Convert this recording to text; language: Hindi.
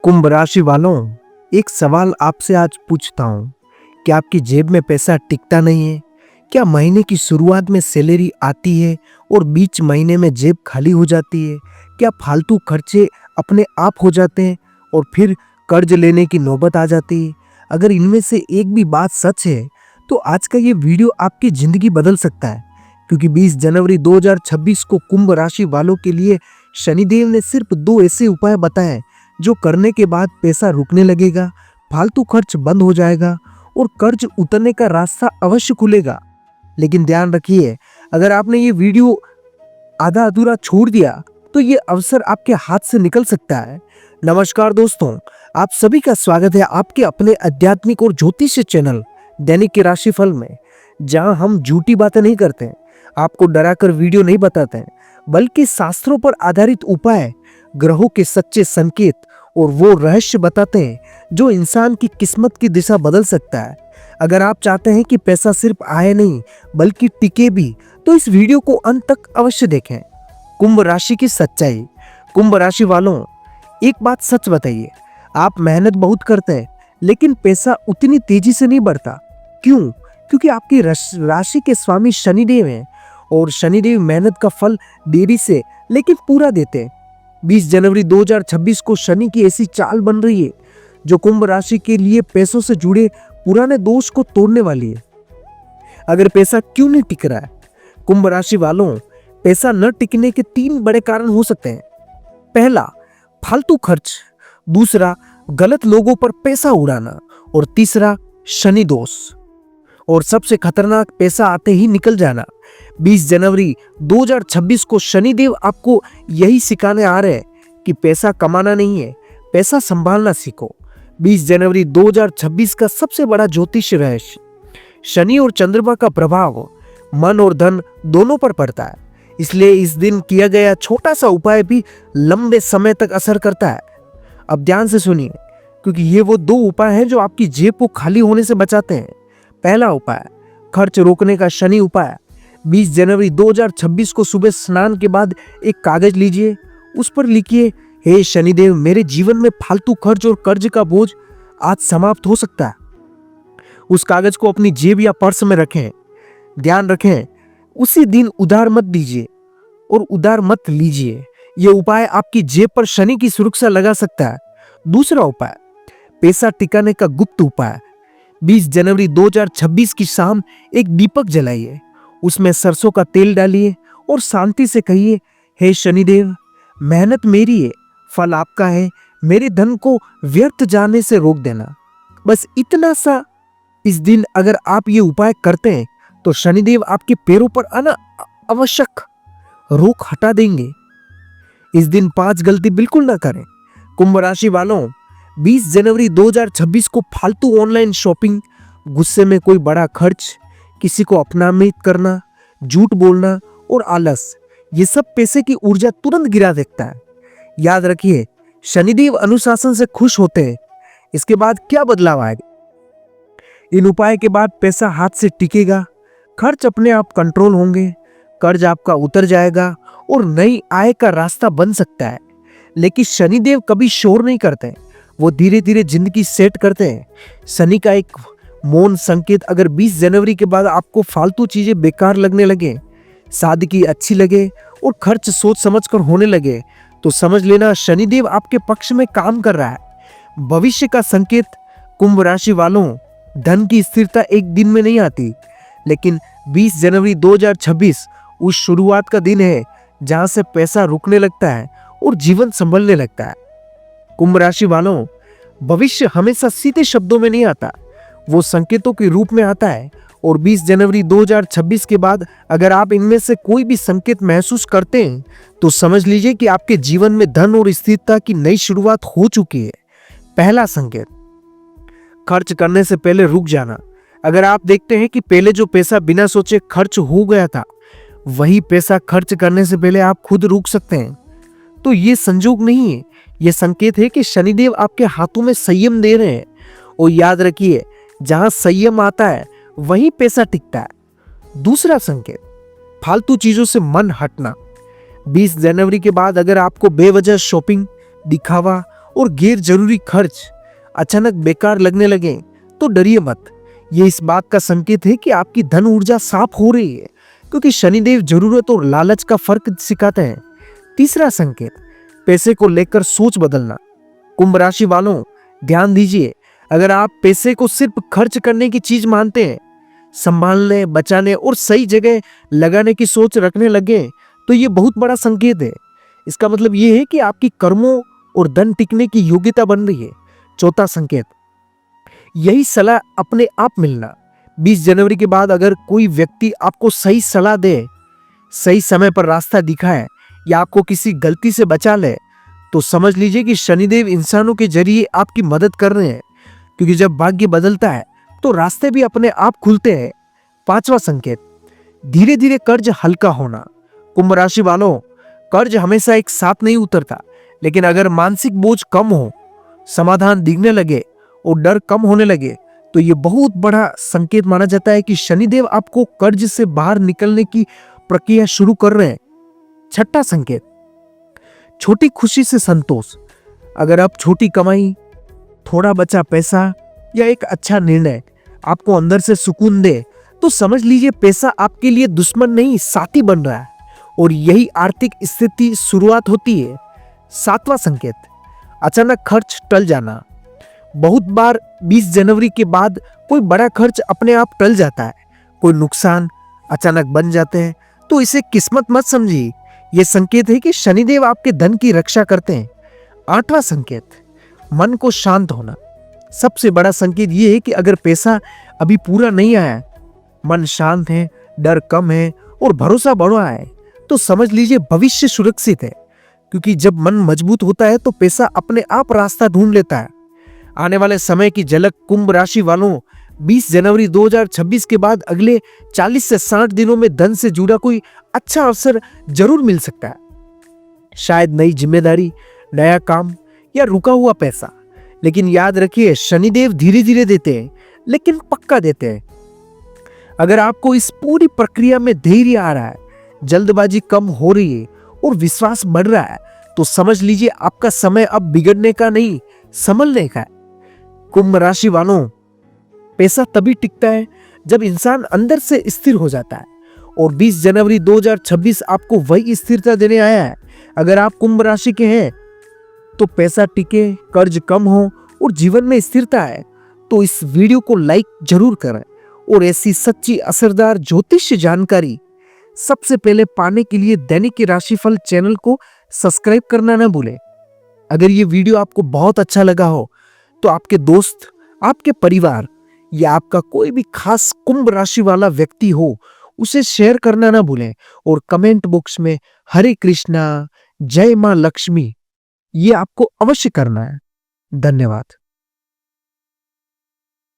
कुंभ राशि वालों, एक सवाल आपसे आज पूछता हूँ। क्या आपकी जेब में पैसा टिकता नहीं है? क्या महीने की शुरुआत में सैलरी आती है और बीच महीने में जेब खाली हो जाती है? क्या फालतू खर्चे अपने आप हो जाते हैं और फिर कर्ज लेने की नौबत आ जाती है? अगर इनमें से एक भी बात सच है तो आज का ये वीडियो आपकी ज़िंदगी बदल सकता है, क्योंकि 20 जनवरी 2026 को कुंभ राशि वालों के लिए शनिदेव ने सिर्फ 2 ऐसे उपाय बताए हैं जो करने के बाद पैसा रुकने लगेगा, फालतू खर्च बंद हो जाएगा और कर्ज उतरने का रास्ता अवश्य खुलेगा। लेकिन ध्यान रखिए, अगर आपने ये वीडियो आधा अधूरा छोड़ दिया तो ये अवसर आपके हाथ से निकल सकता है। नमस्कार दोस्तों, आप सभी का स्वागत है आपके अपने आध्यात्मिक और ज्योतिष चैनल दैनिक के राशिफल में, जहां हम झूठी बातें नहीं करते, आपको डराकर वीडियो नहीं बताते हैं, बल्कि शास्त्रों पर आधारित उपाय, ग्रहों के सच्चे संकेत और वो रहस्य बताते हैं जो इंसान की किस्मत की दिशा बदल सकता है। अगर आप चाहते हैं कि पैसा सिर्फ आए नहीं बल्कि टिके भी, तो इस वीडियो को अंत तक अवश्य देखें। कुंभ राशि की सच्चाई। कुंभ राशि वालों, एक बात सच बताइए, आप मेहनत बहुत करते हैं लेकिन पैसा उतनी तेजी से नहीं बढ़ता। क्यों? क्योंकि आपकी राशि के स्वामी शनिदेव हैं और शनिदेव मेहनत का फल देरी से लेकिन पूरा देते हैं। 20 जनवरी 2026 को शनि की ऐसी चाल बन रही है जो कुंभ राशि के लिए पैसों से जुड़े पुराने दोष को तोड़ने वाली है। अगर पैसा क्यों नहीं टिक रहा है? कुंभ राशि वालों, पैसा न टिकने के 3 बड़े कारण हो सकते हैं। पहला, फालतू खर्च। दूसरा, गलत लोगों पर पैसा उड़ाना। और तीसरा, शनि दोष। और सबसे खतरनाक, पैसा आते ही निकल जाना। 20 जनवरी 2026 को शनिदेव आपको यही सिखाने आ रहे हैं कि पैसा कमाना नहीं है, पैसा संभालना सीखो। 20 जनवरी 2026 का सबसे बड़ा ज्योतिष रहस्य। शनि और चंद्रमा का प्रभाव मन और धन दोनों पर पड़ता है, इसलिए इस दिन किया गया छोटा सा उपाय भी लंबे समय तक असर करता है। अब ध्यान से सुनिए, क्योंकि ये वो 2 उपाय हैं जो आपकी जेब को खाली होने से बचाते हैं। पहला उपाय, खर्च रोकने का शनि उपाय। 20 जनवरी 2026 को सुबह स्नान के बाद एक कागज लीजिए, उस पर लिखिए, हे शनिदेव, मेरे जीवन में फालतू खर्च और कर्ज का बोझ आज समाप्त हो सकता है। उस कागज को अपनी जेब या पर्स में रखें। ध्यान रखें, उसी दिन उधार मत दीजिए और उधार मत लीजिए। यह उपाय आपकी जेब पर शनि की सुरक्षा लगा सकता है। दूसरा उपाय, पैसा टिकाने का गुप्त उपाय। 20 जनवरी 2026 की शाम एक दीपक जलाइए, उसमें सरसों का तेल डालिए और शांति से कहिए, हे शनिदेव, मेहनत मेरी है, फल आपका है, मेरे धन को व्यर्थ जाने से रोक देना। बस इतना सा। इस दिन अगर आप ये उपाय करते हैं तो शनिदेव आपके पैरों पर अनावश्यक रोक हटा देंगे। इस दिन 5 गलती बिल्कुल ना करें। कुंभ राशि वालों, 20 जनवरी 2026 को फालतू ऑनलाइन शॉपिंग, गुस्से में कोई बड़ा खर्च, किसी को अपमानित करना, झूठ बोलना और आलस, ये सब पैसे की ऊर्जा तुरंत गिरा देता है। याद रखिए, शनिदेव अनुशासन से खुश होते हैं। इसके बाद क्या बदलाव आएगा? इन उपाय के बाद पैसा हाथ से टिकेगा, खर्च अपने आप कंट्रोल होंगे, कर्ज आपका उतर जाएगा और नई आय का रास्ता बन सकता है। लेकिन शनिदेव कभी शोर नहीं करते, वो धीरे धीरे जिंदगी सेट करते हैं। शनि का एक मौन संकेत, अगर 20 जनवरी के बाद आपको फालतू चीजें बेकार लगने लगे, सादगी अच्छी लगे और खर्च सोच समझकर होने लगे, तो समझ लेना शनिदेव आपके पक्ष में काम कर रहा है। भविष्य का संकेत। कुंभ राशि वालों, धन की स्थिरता एक दिन में नहीं आती, लेकिन 20 जनवरी 2026 उस शुरुआत का दिन है जहां से पैसा रुकने लगता है और जीवन संभलने लगता है। कुंभ राशि वालों, भविष्य हमेशा सीधे शब्दों में नहीं आता, वो संकेतों के रूप में आता है। और 20 जनवरी 2026 के बाद अगर आप इनमें से कोई भी संकेत महसूस करते हैं तो समझ लीजिए कि आपके जीवन में धन और स्थिरता की नई शुरुआत हो चुकी है। पहला संकेत, खर्च करने से पहले रुक जाना। अगर आप देखते हैं कि पहले जो पैसा बिना सोचे खर्च हो गया था, वही पैसा खर्च करने से पहले आप खुद रुक सकते हैं, तो ये संजोग नहीं है, यह संकेत है कि शनिदेव आपके हाथों में संयम दे रहे हैं। और याद रखिए, जहां संयम आता है वहीं पैसा टिकता है। दूसरा संकेत, फालतू चीजों से मन हटना। 20 जनवरी के बाद अगर आपको बेवजह शॉपिंग, दिखावा और गैर जरूरी खर्च अचानक बेकार लगने लगे तो डरिए मत। ये इस बात का संकेत है कि आपकी धन ऊर्जा साफ हो रही है, क्योंकि शनिदेव जरूरत और लालच का फर्क सिखाते हैं। तीसरा संकेत, पैसे को लेकर सोच बदलना। कुंभ राशि वालों, ध्यान दीजिए, अगर आप पैसे को सिर्फ खर्च करने की चीज मानते हैं, संभालने, बचाने और सही जगह लगाने की सोच रखने लगे तो ये बहुत बड़ा संकेत है। इसका मतलब ये है कि आपकी कर्मों और धन टिकने की योग्यता बन रही है। चौथा संकेत, यही सलाह अपने आप मिलना। 20 जनवरी के बाद अगर कोई व्यक्ति आपको सही सलाह दे, सही समय पर रास्ता दिखाए या आपको किसी गलती से बचा ले, तो समझ लीजिए कि शनिदेव इंसानों के जरिए आपकी मदद कर रहे हैं, क्योंकि जब भाग्य बदलता है तो रास्ते भी अपने आप खुलते हैं। पांचवा संकेत, धीरे धीरे कर्ज हल्का होना। कुंभ राशि वालों, कर्ज हमेशा एक साथ नहीं उतरता, लेकिन अगर मानसिक बोझ कम हो, समाधान दिखने लगे और डर कम होने लगे तो ये बहुत बड़ा संकेत माना जाता है कि शनिदेव आपको कर्ज से बाहर निकलने की प्रक्रिया शुरू कर रहे हैं। छठा संकेत, छोटी खुशी से संतोष। अगर आप छोटी कमाई, थोड़ा बचा पैसा या एक अच्छा निर्णय आपको अंदर से सुकून दे, तो समझ लीजिए पैसा आपके लिए दुश्मन नहीं, साथी बन रहा है, और यही आर्थिक स्थिति शुरुआत होती है। सातवां संकेत, अचानक खर्च टल जाना। बहुत बार 20 जनवरी के बाद कोई बड़ा खर्च अपने आप टल जाता है, कोई नुकसान अचानक बन जाते हैं, तो इसे किस्मत मत समझिए, यह संकेत है कि शनिदेव आपके धन की रक्षा करते हैं। आठवां संकेत, मन को शांत होना। सबसे बड़ा संकेत यह है कि अगर पैसा अभी पूरा नहीं आया, मन शांत है, डर कम है और भरोसा बढ़ा है, तो समझ लीजिए भविष्य सुरक्षित है, क्योंकि जब मन मजबूत होता है तो पैसा अपने आप रास्ता ढूंढ लेता है। आने वाले समय की झलक कुंभ राशि वालों, 20 जनवरी 2026 के बाद अगले 40 से 60 दिनों में धन से जुड़ा कोई अच्छा अवसर जरूर मिल सकता है। शायद नई जिम्मेदारी, नया काम या रुका हुआ पैसा। लेकिन याद रखिए, शनिदेव धीरे धीरे देते हैं लेकिन पक्का देते हैं। अगर आपको इस पूरी प्रक्रिया में धैर्य आ रहा है, जल्दबाजी कम हो रही है और विश्वास बढ़ रहा है, तो समझ लीजिए आपका समय अब बिगड़ने का नहीं, संभलने का है। कुंभ राशि वालों, पैसा तभी टिकता है जब इंसान अंदर से स्थिर हो जाता है, और 20 जनवरी 2026 आपको वही स्थिरता देने आया है। अगर आप कुंभ राशि के हैं तो पैसा टिके, कर्ज कम हो और जीवन में स्थिरता है, तो इस वीडियो को लाइक जरूर करें, और ऐसी सच्ची असरदार ज्योतिष जानकारी सबसे पहले पाने के लिए दैनिक राशिफल चैनल को सब्सक्राइब करना ना भूलें। अगर ये वीडियो आपको बहुत अच्छा लगा हो तो आपके दोस्त, आपके परिवार या आपका कोई भी खास कुंभ राशि वाला व्यक्ति हो, उसे शेयर करना ना भूलें, और कमेंट बॉक्स में हरे कृष्णा, जय मां लक्ष्मी ये आपको अवश्य करना है। धन्यवाद।